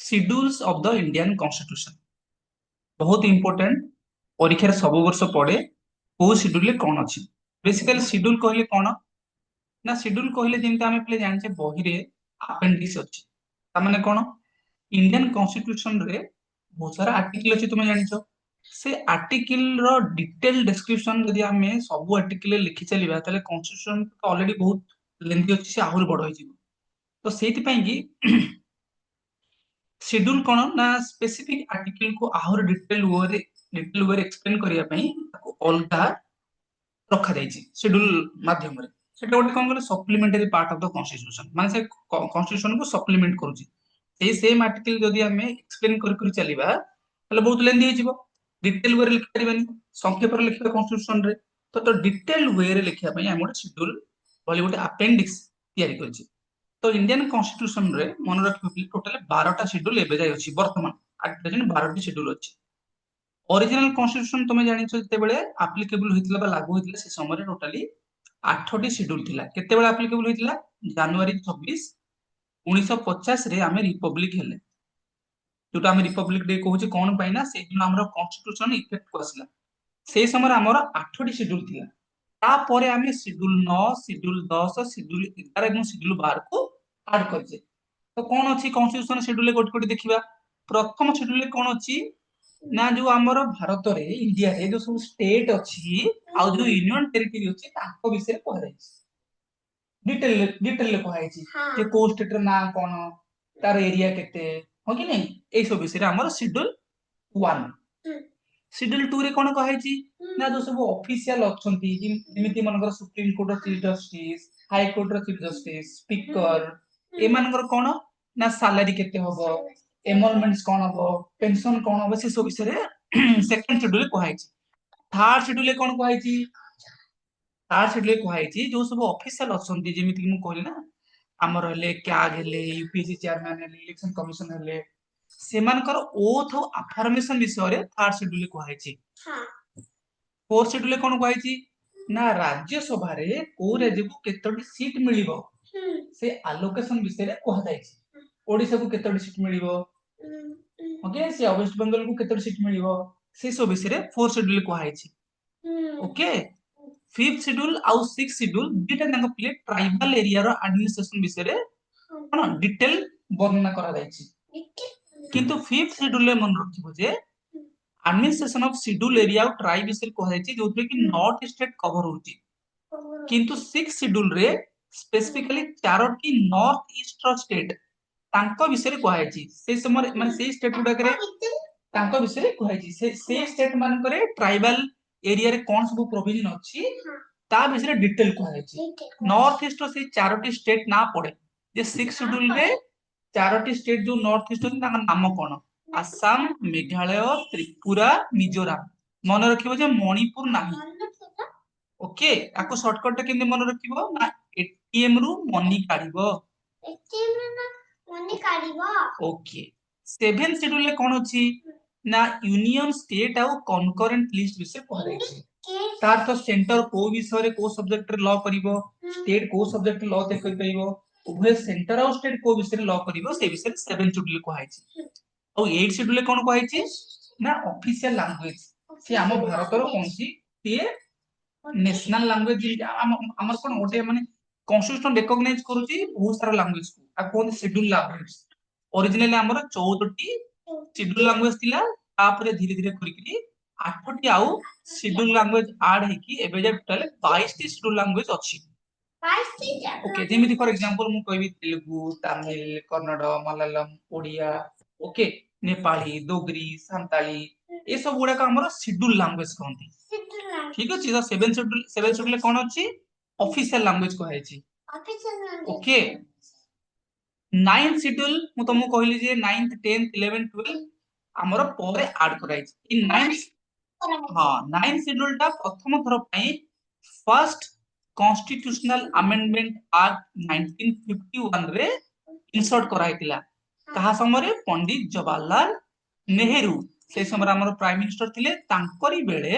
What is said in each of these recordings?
schedules of the Indian constitution बहुत important परीक्षा सब वर्ष पड़े को शेड्यूल कौन अच्छी बेसिकली शेड्यूल कहले कौन ना शेड्यूल कहले जमी आम पे जाने बही रे आपेंडिक्स अच्छी ताने कौन इंडियन कॉन्स्टिट्यूशन रे बहुत सारा आर्टिकल अच्छी तुम्हें जानिଛ से आर्टिकल रो डिटेल डिस्क्रिप्शन यदि आम सब आर्टिकल लिखि चलिबा ताले कॉन्स्टिट्यूशन तो ऑलरेडी बहुत लेंथी अच्छी से आहुरी बड़ होई तो सेति कि शेड्यूल कौन ना स्पेसिफिक आर्टिकल को आहुर डिटेल वे एक्सप्लेन करिया पई ताको अलगा रखा जायछि शेड्यूल माध्यम रे सेटा गोटे कौन कहले supplementary part of the constitution माने से कॉन्स्टिट्यूशन को सप्लीमेंट करूछि सेही सेम आर्टिकल जदि हमें एक्सप्लेन कर चलिबा ताले बहुत लेंथी हो जिवो डिटेल वे लिखि परिबानी संक्षेप रे लिखिबा कॉन्स्टिट्यूशन रे तो डिटेल वे रे लिखिया पई हम गोटे शेड्यूल भली गोटे अपेंडिक्स तयारी करछि तो इंडियन कॉन्स्टिट्यूशन रे मन रखिबो टोटल 12टा शेड्यूल एबे जाय अछि वर्तमान एट प्रेजेंट 12टी शेड्यूल अछि ओरिजिनल कॉन्स्टिट्यूशन तुमे जानिछो जते बेले एप्लीकेबल होइतिला बा लागू होइतिला से समय रे टोटली 8टी शेड्यूल थिला केते बेले एप्लीकेबल होइतिला जनवरी 26 1950 रे आमे रिपब्लिक हेले जोटा आमे रिपब्लिक डे कहूचे कोन पाइना से दिन हमर कॉन्स्टिट्यूशन इफेक्ट को आसला से समय रे हमर 8टी शेड्यूल थिला तापर आमे शेड्यूल 9 शेड्यूल 10 शेड्यूल 11 एवं शेड्यूल 12 को ऐड करजे तो कौन अच्छी कॉन्स्टिट्यूशन शेड्यूल गोटे गोटे देखिबा प्रथम शेड्यूल कौन अच्छी ना जो हमर भारत रे इंडिया रे जो सब स्टेट अच्छी आ जो यूनियन टेरिटरी अच्छी ताको विषय कह जायछि डिटेल कह जायछि जे को स्टेट रे ना कोन तार एरिया केते हो कि नहीं ए सब विषय रे हमर शेड्यूल 1 शेड्यूल 2 रे कोन कह जायछि ना जो सब ऑफिशियल अछंती जेमिति मनकर सुप्रीम कोर्ट रो चीफ जस्टिस हाई कोर्ट रो चीफ जस्टिस स्पीकर ए मानकर कोन ना सैलरी केते होबो एमोलमेंट्स कोन होबो पेंशन कोन होबो से सब विषय रे सेकंड शेड्यूल को हाइछि थर्ड शेड्यूल कोन को हाइछि थर्ड शेड्यूल को हाइछि जो सब ऑफिशियल अछंती जेमिति कि मु कहली ना हमर हले क्याग हेले यूपीएससी चेयरमैन हेले इलेक्शन कमिशन हेले सेमानकर ओथ ऑफ अफर्मेशन विषय रे थर्ड शेड्यूल को हाइछि फोर्थ शेड्यूल कोन को हाइछि ना राज्य सभा रे को राज्य को केतोटी सीट मिलिबो से एलोकेशन विषय रे कह जायछि ओडिसा को केतोटी सीट मिलिबो ओके से वेस्ट बंगाल को केतोटी सीट मिलिबो से सब विषय रे फोर्थ शेड्यूल कह जायछि ओके फिफ्थ शेड्यूल आउ सिक्स शेड्यूल दुटा नंग प्ले ट्राइबल एरिया रो एडमिनिस्ट्रेशन विषय रे कोन डिटेल वर्णना करा जायछि किंतु फिफ्थ शेड्यूल रे मन रखिबो जे एडमिनिस्ट्रेशन ऑफ शेड्यूल एरिया और ट्राइब विषय कह जायछि जोथरे कि नॉर्थ स्टेट कवर होछि किंतु सिक्स शेड्यूल रे स्पेसिफिकली चारोटी नॉर्थ ईस्ट रो स्टेट तांको विषय रे कह जायछि से समय माने से स्टेट गुडा करे तांको विषय रे कह जायछि से स्टेट मान करे ट्राइबल एरिया रे कोन सब प्रोविजन अछि ता विषय रे डिटेल कह जायछि नॉर्थ ईस्ट रो से चारोटी स्टेट ना पड़े जे सिक्स शेड्यूल रे चारोटी स्टेट जो नॉर्थ ईस्ट अछि तांका नाम कोन आसाम मेघालय त्रिपुरा मिजोराम मन रखिबो जे मणिपुर नाही ओके आको शॉर्टकट केने मन रखिबो ना एटीएम रु मनी काढिबो एटीएम रु ना मनी काढिबो ओके सेवन शेड्यूल रे कोन अछि ना यूनियन स्टेट आउ कनकरेंट लिस्ट विषय कहै छै तार तो सेंटर को विषय रे को सब्जेक्ट रे लॉ करिवो स्टेट को सब्जेक्ट लॉ ते करि परिवो उभय सेंटर आउ स्टेट को विषय रे लॉ करिवो से विषय रे सेवन शेड्यूल कहै छै और एट शेड्यूल रे कोन कहै छै ना ऑफिशियल लैंग्वेज से हम भारत रो कोनसी ते नेशनल लैंग्वेज हमर कोन ओटे माने कॉन्स्टिट्यूशन रिकॉग्नाइज करूची बहुत सारा लैंग्वेज को आ कोन शेड्यूल लैंग्वेज ओरिजिनली हमर 14 टी शेड्यूल लैंग्वेज थिला तापरे धीरे धीरे करिकरी 8 टी आउ शेड्यूल लैंग्वेज ऐड है कि एबे जे टोटल 22 टी शेड्यूल लैंग्वेज अछि 22 टी ओके जेमिति फॉर एग्जांपल मु कहबी तेलुगु तमिल कन्नड़ मलयालम ओडिया ओके नेपाली डोगरी संताली ए सब गुडा का हमर शेड्यूल लैंग्वेज कहंती ठीक अछि तो सेवन शेड्यूल कोन अछि ऑफिशियल लैंग्वेज कहै छी official language okay ninth schedule मु तुमको कहली जे 9th 10th 11th 12th हमर परे ऐड कराई छी इन नाइन्थ हां नाइन्थ शेड्यूल टा प्रथम थर पई फर्स्ट कॉन्स्टिट्यूशनल अमेंडमेंट एक्ट 1951 रे इंसर्ट कराइतिला कहा समय पंडित जवाहरलाल नेहरू से समय हमर प्राइम मिनिस्टर थिले तांकरी बेले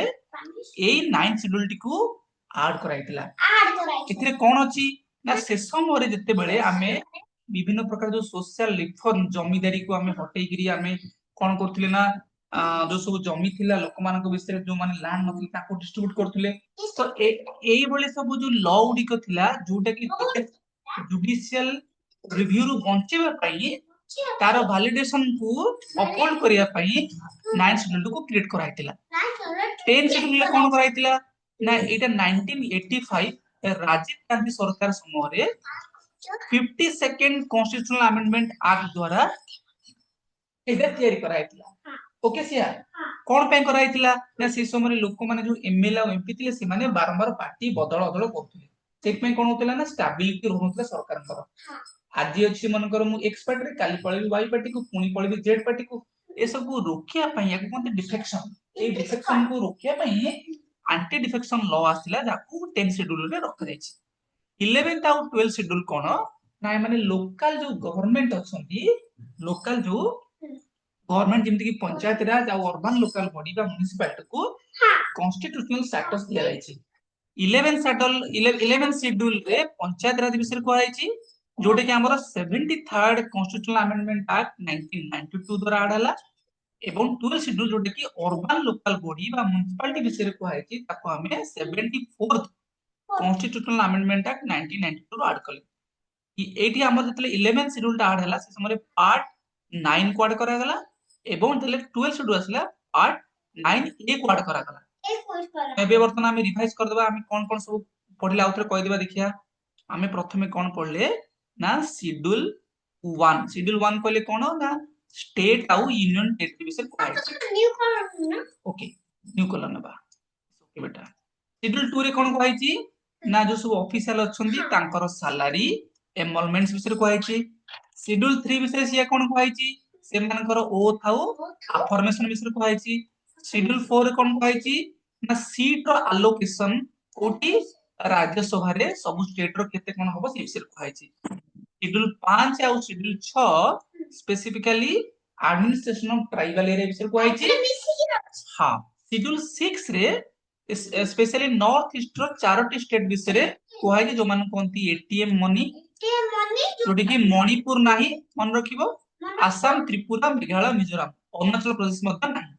एई नाइन्थ शेड्यूल टिकू ऐड कराइतिला एथिरे कोन अछि ना से समय रे जते बेले हमें विभिन्न प्रकार जो सोशल रिफॉर्म जमीदारी को आमे हटेई गिरी आमे कोन करथिले ना जो सब जमी थिला लोक मानक विषय जो माने लैंड नथि ताको डिस्ट्रीब्यूट करथिले तो एई भले सब जो लॉ उडी को थिला जोटा कि जुडिशियल रिव्यू रु बंचेबा पई तार वैलिडेशन को अपहोल्ड करिया पई 9 शेड्यूल को क्रिएट कराइतिला 10 शेड्यूल ले कोन कराइतिला ना एटा 1985 राजीव गांधी सरकार समय रे 52nd कॉन्स्टिट्यूशनल अमेंडमेंट एक्ट द्वारा एटा तयारी कराइतिला ओके सिया कोन पे कराइतिला ना से समय रे लोक माने जो एमएलए और एमपी थिले से माने बारंबार पार्टी बदल बदल करथिले सेक पे कोन होतला ना स्टेबिलिटी रहउतला सरकार कर आज अछि मनकर मु एक्सपर्ट रे काली पळेबी वाई पार्टी को पुनी पळेबी जेड पार्टी को ए सब को रोकिया पई या कोन डिफेक्शन ए डिफेक्शन को रोकिया पई एंटी डिफेक्शन लॉ आसिला जाकू 10 शेड्यूल रे रखा जायछि 11th आउ 12 शेड्यूल कोन ना माने लोकल जो गवर्नमेंट अछंती लोकल जो गवर्नमेंट जेमति कि पंचायत राज आ अर्बन लोकल बॉडी बा म्युनिसिपैलिटी को कॉन्स्टिट्यूशनल स्टेटस दिया जायछि 11th शेड्यूल रे पंचायत राज विषय को आइछि जोटे कि हमर 73rd कॉन्स्टिट्यूशनल अमेंडमेंट एक्ट 1992 द्वारा आड हला एवं 12 शेड्यूल जोटे कि अर्बन लोकल बॉडी बा म्युनिसिपैलिटी विषय को आइछि ताको हमें 74th कॉन्स्टिट्यूशनल अमेंडमेंट एक्ट 1992 आड कले कि एठी हमर जतले 11th शेड्यूल आड हला से समय पार्ट 9 को आड करा गला एवं जतले 12 शेड्यूल असला पार्ट 9 ए को आड करा गला एबे वर्तमान हम रिवाइज कर देबा हम कोन कोन सब पढिला उतरे कहि देबा देखिया हमें प्रथमे कोन पढले ना शेड्यूल 1 कहले कोन ना स्टेट आउ यूनियन टेरिटरी विषय कोइ न्यू कलर ना ओके न्यू कलर नबा ओके बेटा शेड्यूल 2 रे कोन कहै छी ना जो सब ऑफिशियल अछंती तांकर सैलरी एमोलमेंट्स विषय कहै छी शेड्यूल 3 विषय सिया कोन कहै छी से मानकर ओथ आउ अफर्मेशन विषय कहै छी शेड्यूल 4 रे कोन कहै छी ना सीट रो एलोकेशन कोटी राज्यसभा रे सब स्टेट रो केते कोन होबो से विषय कहै छी शेड्यूल 5 और schedule 6 specifically administration of tribal area विषय कहै छी हां शेड्यूल 6 रे स्पेशली नॉर्थ ईस्ट रो चारोटी स्टेट विषय रे कहै छी जो मान कोंती एटीएम मनी जोटी कि मणिपुर नाही मन रखिबो आसाम त्रिपुरा मेघालय मिजोरम अरुणाचल प्रदेश मत नाही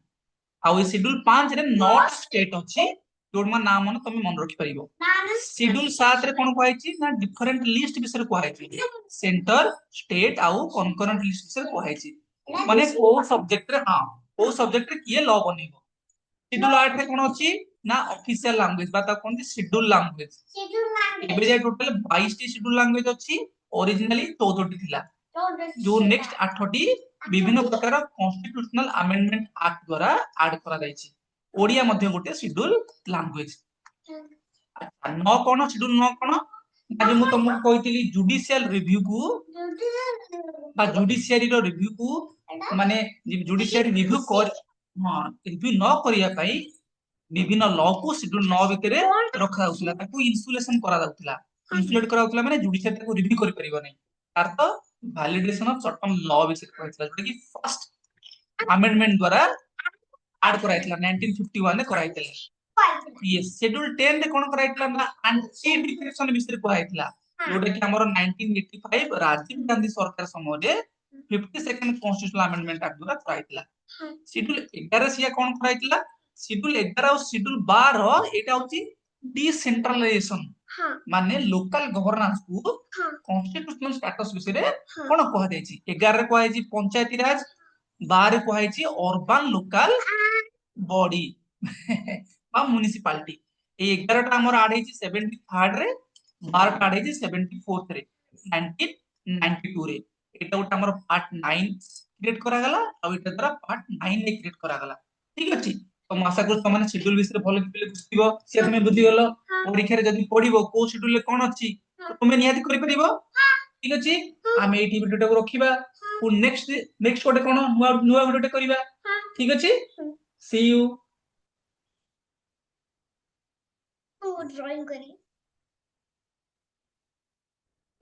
आ ए शेड्यूल 5 रे नॉर्थ स्टेट अछि जोडमा नाम मन तुम मन रखि परिबो शेड्यूल 7 रे कोन कहै छी ना डिफरेंट लिस्ट विषय कहै छी सेंटर स्टेट आउ कनकरेंट लिस्ट विषय कहै छी माने को सब्जेक्ट रे हां को सब्जेक्ट रे किए लॉ बनेबो शेड्यूल 8 रे कोन अछि ना ऑफिशियल लैंग्वेज बाता कोन शेड्यूल लैंग्वेज एबे जे टोटल 22 टी शेड्यूल लैंग्वेज अछि ओरिजिनली 14 टी थिला जो नेक्स्ट 8 टी विभिन्न प्रकार कॉन्स्टिट्यूशनल अमेंडमेंट एक्ट द्वारा ऐड करा जाय छी ओडिया मध्ये गोटे शेड्यूल लैंग्वेज न कोन शेड्यूल न कोन आज मु तुमको कहितली जुडिशियल रिव्यू को बा जुडिशियरी रो रिव्यू को माने जुडिशियरी रिव्यू कर हां रिव्यू न करिया पई विभिन्न लॉ को शेड्यूल 9 भितरे रखा होउतला ताको इंसुलेशन करा जाउतला इंसुलेट करा होउतला माने जुडिशियरी को रिव्यू करि परिबो नै अर्थ वैलिडेशन ऑफ सर्टन लॉ विषय कहैतला जोटा कि फर्स्ट अमेंडमेंट द्वारा ऐड कराइतला 1951 ने कराइतला यस शेड्यूल 10 रे कोन कराइतला ना एंटी डिफेक्शन विषय कहैतला जोटा कि हमर 1985 राजीव गांधी सरकार समय रे 52nd कॉन्स्टिट्यूशनल अमेंडमेंट एक्ट द्वारा कराइतला शेड्यूल 11 सिया कोन कराइतला शेड्यूल 11 और शेड्यूल 12 एटा होची डिसेंट्रलाइजेशन माने लोकल गवर्नेंस को कॉन्स्टिट्यूशनल स्टेटस विषय रे कोन कह दै छी 11 रे कहै छी पंचायती राज 12 रे कहै छी अर्बन लोकल बॉडी बा म्युनिसिपैलिटी ए 11 टा हमर आड है छी 73rd रे 12 टा आड है छी 74th रे 1992 रे एटा उटा हमर पार्ट 9 क्रिएट करा गला आ एटा द्वारा पार्ट 9 रे क्रिएट करा गला ठीक अछि तो आशा करू तमाने शेड्यूल विषय भलो कि बुझिबो से तुमे बुझि गेलो परीक्षा रे जदी पढिबो को शेड्यूल ले कोन अछि तो तुमे नियाति करि परिबो ठीक अछि हम एठी वीडियो को रखिबा और नेक्स्ट कोटे कोन नुवा वीडियो करिबा ठीक अछि सी यू ड्राइंग करी